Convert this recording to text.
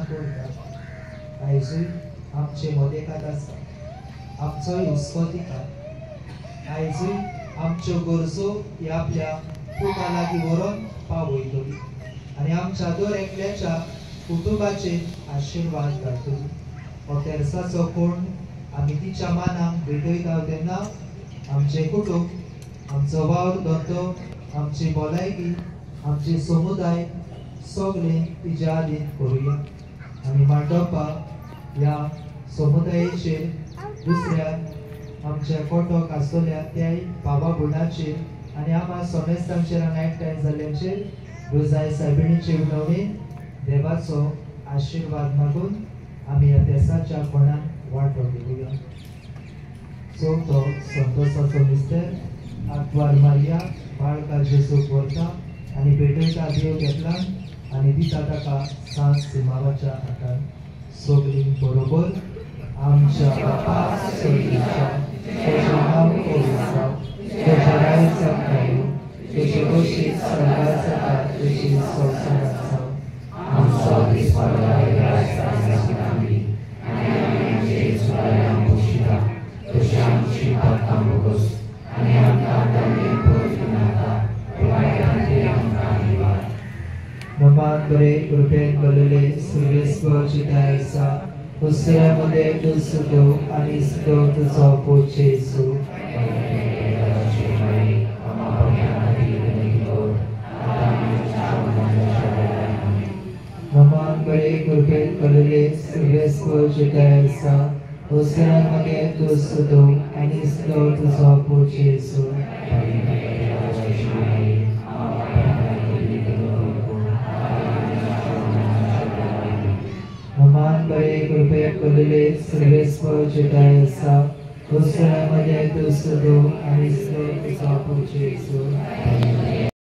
करतात आयजूय आमचे मदेकात आसा आमचो हुस्को दिता आयजूय आमच्यो गरजो ह्या आपल्या पुता लागीं व्हरून पावयतली आनी आमच्या दर एकल्याच्या कुटुंबाचेर आशिर्वाद धाडटली हो तेरसाचो कोण आमी तिच्या मानाक भेटयता तेन्ना आमचे कुटुंब आमचो वावर धंदो आमची भलायकी आमचे समुदाय सगळे तिच्या आदीन करुया आमी मांडोवपा ह्या समुदायाचेर दुसऱ्या आमच्या कोटोक आसतल्या त्याय बाबा भुणाचेर आनी आम्हा समेस्तांचेर हांगा एकठांय जाल्ल्यांचेर रोजाय सायबिणीचे उलोवणी देवाचो आशिर्वाद मागून आमी ह्या देसाच्या कोणाक वांटो दिवया चवथो संतोसाचो मिस्तेर आंतवार मारिया बाळका जेसूक व्हरता आनी भेटयता देव घेतला आनी दिता ताका सांत सिमावाच्या हातान सगळीं बरोबर आमच्या बापा चडीच्या तेजें नांव पवित्र जावं तेजें रायज जावं तेजें गोशीत स्वर्गांत जाता तेजी संवसारांत जावं आमचो दिसपराय राजकारणाची आमी आनी आमचे सुदारणांक पोशिता तशें आमची पातकां बोगस आनी आमकां दंडेन पळोवची नाका वायटांतली आमकां निवार नमान बरे कृपेन भरलेले सर्वेस्वर चिताय आसा दुसऱ्यामध्ये तूं सुदो आनी सुदो तुजो पोचे येसू नमान बरे कृपेन भरलेले सर्वेस्वर चिताय आसा दुसऱ्यामध्ये तूं सुदो आनी सुदो तुजो पोचे येसू नमान बरे कृपेन भरलेले सर्वेस्वर चिताय आसा दुसऱ्यामध्ये तूं सुदो आनी सुदो तुजो पोचे येसू